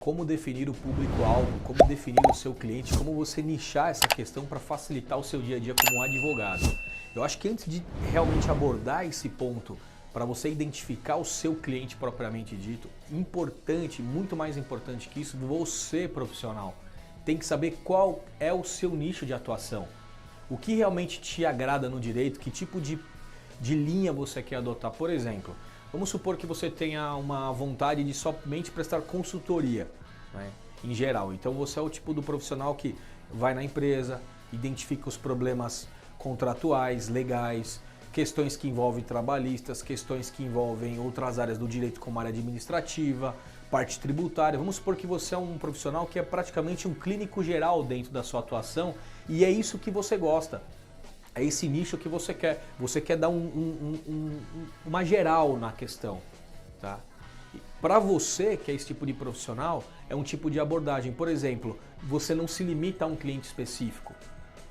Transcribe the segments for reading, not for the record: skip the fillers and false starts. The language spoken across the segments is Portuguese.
Como definir o público-alvo, como definir o seu cliente, como você nichar essa questão para facilitar o seu dia a dia como advogado. Eu acho que antes de realmente abordar esse ponto, para você identificar o seu cliente propriamente dito, importante, muito mais importante que isso, você profissional, tem que saber qual é o seu nicho de atuação. O que realmente te agrada no direito, que tipo de linha você quer adotar. Por exemplo, vamos supor que você tenha uma vontade de somente prestar consultoria, né, em geral. Então você é o tipo do profissional que vai na empresa, identifica os problemas contratuais, legais, questões que envolvem trabalhistas, questões que envolvem outras áreas do direito como área administrativa, parte tributária. Vamos supor que você é um profissional que é praticamente um clínico geral dentro da sua atuação e é isso que você gosta. É esse nicho que você quer. Você quer dar uma geral na questão, tá? Para você, que é esse tipo de profissional, é um tipo de abordagem. Por exemplo, você não se limita a um cliente específico.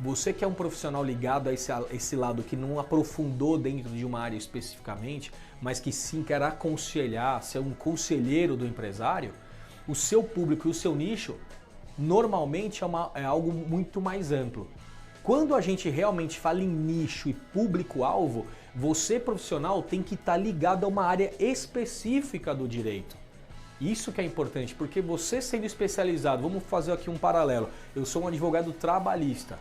Você que é um profissional ligado a esse lado que não aprofundou dentro de uma área especificamente, mas que sim quer aconselhar, ser um conselheiro do empresário, o seu público e o seu nicho normalmente é algo muito mais amplo. Quando a gente realmente fala em nicho e público-alvo, você profissional tem que estar ligado a uma área específica do direito. Isso que é importante, porque você sendo especializado, vamos fazer aqui um paralelo, eu sou um advogado trabalhista.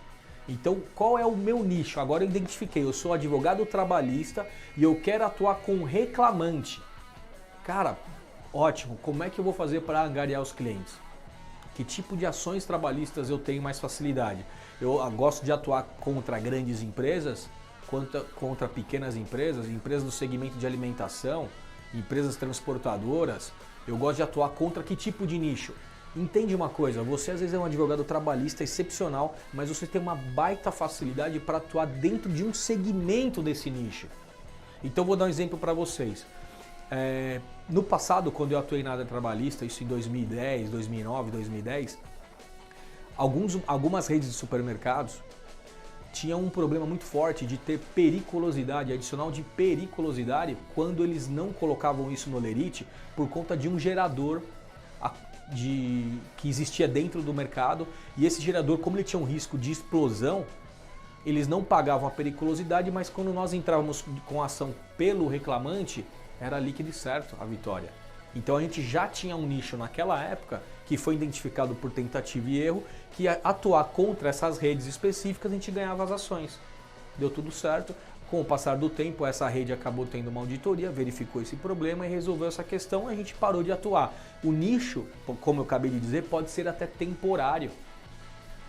Então, qual é o meu nicho? Agora eu identifiquei, eu sou advogado trabalhista e eu quero atuar com reclamante. Cara, ótimo, como é que eu vou fazer para angariar os clientes? Que tipo de ações trabalhistas eu tenho mais facilidade? Eu gosto de atuar contra grandes empresas, contra pequenas empresas, empresas do segmento de alimentação, empresas transportadoras. Eu gosto de atuar contra que tipo de nicho? Entende uma coisa, você às vezes é um advogado trabalhista excepcional, mas você tem uma baita facilidade para atuar dentro de um segmento desse nicho. Então vou dar um exemplo para vocês. No passado, quando eu atuei na área trabalhista, isso em 2010, 2009, 2010, algumas redes de supermercados tinham um problema muito forte de ter periculosidade, adicional de periculosidade, quando eles não colocavam isso no Lerite por conta de um gerador que existia dentro do mercado, e esse gerador, como ele tinha um risco de explosão, eles não pagavam a periculosidade, mas quando nós entrávamos com a ação pelo reclamante, era líquido e certo a vitória. Então a gente já tinha um nicho naquela época que foi identificado por tentativa e erro, que atuar contra essas redes específicas a gente ganhava as ações. Deu tudo certo. Com o passar do tempo, essa rede acabou tendo uma auditoria, verificou esse problema e resolveu essa questão e a gente parou de atuar. O nicho, como eu acabei de dizer, pode ser até temporário.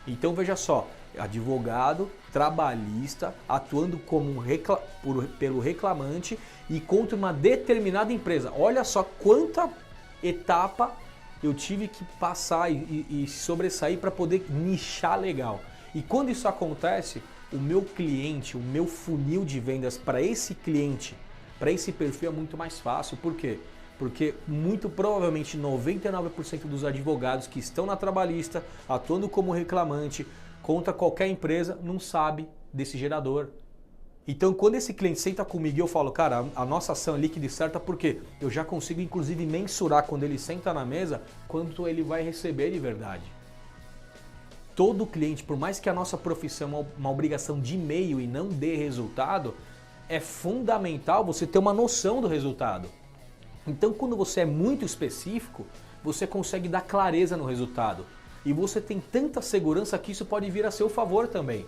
Então veja só, advogado, trabalhista, atuando como pelo reclamante e contra uma determinada empresa. Olha só quanta etapa eu tive que passar e sobressair para poder nichar legal. E quando isso acontece, o meu cliente, o meu funil de vendas para esse cliente, para esse perfil é muito mais fácil. Por quê? Porque muito provavelmente 99% dos advogados que estão na trabalhista, atuando como reclamante contra qualquer empresa, não sabe desse gerador. Então, quando esse cliente senta comigo e eu falo, cara, a nossa ação é líquida e certa, porque eu já consigo inclusive mensurar quando ele senta na mesa quanto ele vai receber de verdade. Todo cliente, por mais que a nossa profissão é uma obrigação de meio e não dê resultado, é fundamental você ter uma noção do resultado. Então, quando você é muito específico, você consegue dar clareza no resultado. E você tem tanta segurança que isso pode vir a seu favor também.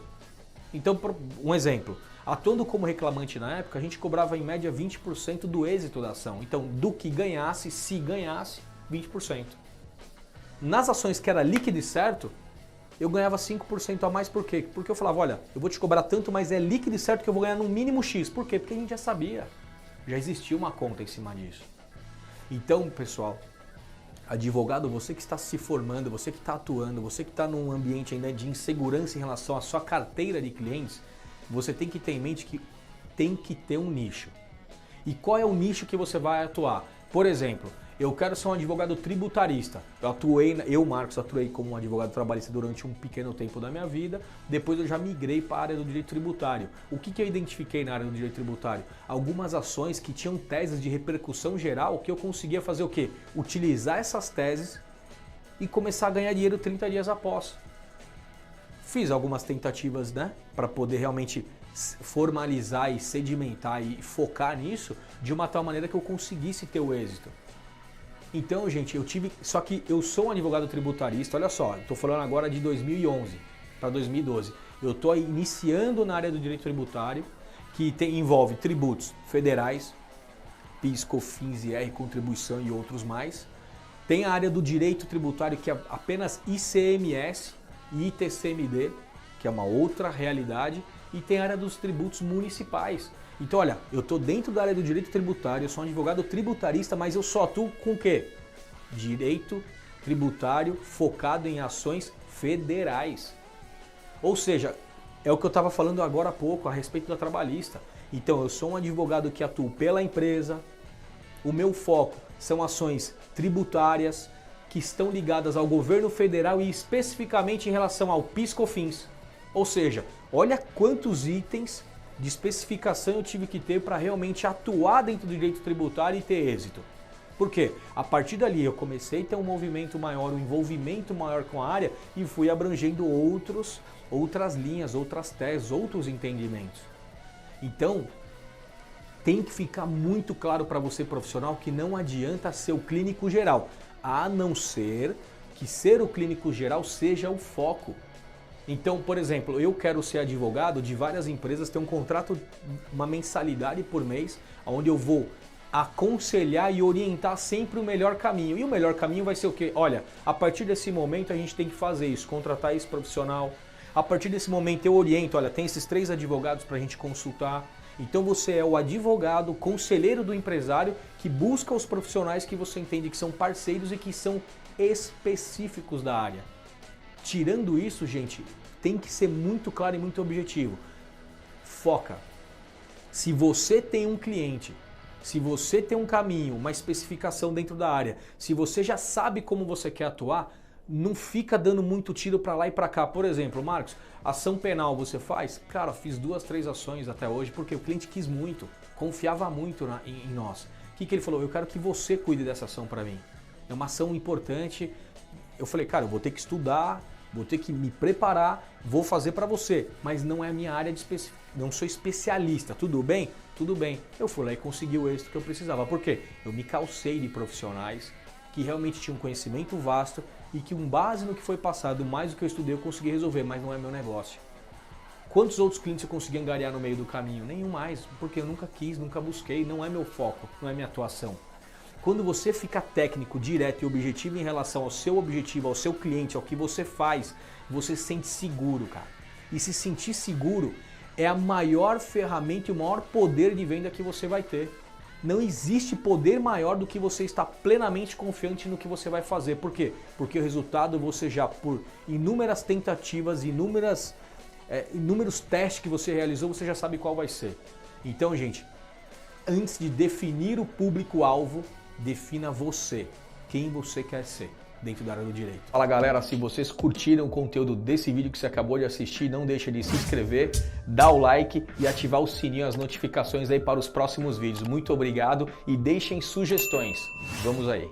Então, um exemplo. Atuando como reclamante na época, a gente cobrava em média 20% do êxito da ação. Então, do que ganhasse, se ganhasse, 20%. Nas ações que era líquido e certo, eu ganhava 5% a mais. Por quê? Porque eu falava, olha, eu vou te cobrar tanto, mas é líquido e certo que eu vou ganhar no mínimo X. Por quê? Porque a gente já sabia. Já existia uma conta em cima disso. Então, pessoal, advogado, você que está se formando, você que está atuando, você que está num ambiente ainda de insegurança em relação à sua carteira de clientes, você tem que ter em mente que tem que ter um nicho. E qual é o nicho que você vai atuar? Por exemplo, eu quero ser um advogado tributarista. Eu, Marcos, atuei como um advogado trabalhista durante um pequeno tempo da minha vida. Depois eu já migrei para a área do direito tributário. O que eu identifiquei na área do direito tributário? Algumas ações que tinham teses de repercussão geral que eu conseguia fazer o quê? Utilizar essas teses e começar a ganhar dinheiro 30 dias após. Fiz algumas tentativas, né, para poder realmente formalizar e sedimentar e focar nisso de uma tal maneira que eu conseguisse ter o êxito. Então, gente, só que eu sou um advogado tributarista, olha só, estou falando agora de 2011 para 2012. Eu estou iniciando na área do direito tributário, que envolve tributos federais, PIS, COFINS, IR, contribuição e outros mais. Tem a área do direito tributário, que é apenas ICMS e ITCMD, que é uma outra realidade, e tem a área dos tributos municipais. Então, olha, eu estou dentro da área do direito tributário, eu sou um advogado tributarista, mas eu só atuo com o quê? Direito tributário focado em ações federais. Ou seja, é o que eu estava falando agora há pouco a respeito da trabalhista. Então, eu sou um advogado que atua pela empresa, o meu foco são ações tributárias que estão ligadas ao governo federal e especificamente em relação ao PIS/COFINS. Ou seja, olha quantos itens de especificação eu tive que ter para realmente atuar dentro do direito tributário e ter êxito. Por quê? A partir dali eu comecei a ter um movimento maior, um envolvimento maior com a área e fui abrangendo outras linhas, outras teses, outros entendimentos. Então, tem que ficar muito claro para você profissional que não adianta ser o clínico geral, a não ser que ser o clínico geral seja o foco. Então, por exemplo, eu quero ser advogado de várias empresas, ter um contrato, uma mensalidade por mês, onde eu vou aconselhar e orientar sempre o melhor caminho. E o melhor caminho vai ser o quê? Olha, a partir desse momento a gente tem que fazer isso, contratar esse profissional. A partir desse momento eu oriento, olha, tem esses 3 advogados para a gente consultar. Então você é o advogado, conselheiro do empresário que busca os profissionais que você entende que são parceiros e que são específicos da área. Tirando isso, gente, tem que ser muito claro e muito objetivo. Foca. Se você tem um cliente, se você tem um caminho, uma especificação dentro da área, se você já sabe como você quer atuar, não fica dando muito tiro para lá e para cá. Por exemplo, Marcos, ação penal você faz? Cara, fiz 2, 3 ações até hoje porque o cliente quis muito, confiava muito em nós. O que ele falou? Eu quero que você cuide dessa ação para mim. É uma ação importante. Eu falei, cara, eu vou ter que estudar, vou ter que me preparar, vou fazer para você, mas não é a minha área de não sou especialista, tudo bem? Tudo bem. Eu fui lá e consegui o êxito que eu precisava. Por quê? Eu me calcei de profissionais que realmente tinham um conhecimento vasto e que com base no que foi passado, mais do que eu estudei, eu consegui resolver, mas não é meu negócio. Quantos outros clientes eu consegui angariar no meio do caminho? Nenhum mais, porque eu nunca quis, nunca busquei, não é meu foco, não é minha atuação. Quando você fica técnico, direto e objetivo em relação ao seu objetivo, ao seu cliente, ao que você faz, você se sente seguro, cara. E se sentir seguro é a maior ferramenta e o maior poder de venda que você vai ter. Não existe poder maior do que você estar plenamente confiante no que você vai fazer. Por quê? Porque o resultado você já, por inúmeras tentativas, inúmeros testes que você realizou, você já sabe qual vai ser. Então, gente, antes de definir o público-alvo, defina você, quem você quer ser dentro da área do direito. Fala galera, se vocês curtiram o conteúdo desse vídeo que você acabou de assistir, não deixa de se inscrever, dar o like e ativar o sininho, as notificações aí para os próximos vídeos. Muito obrigado e deixem sugestões. Vamos aí.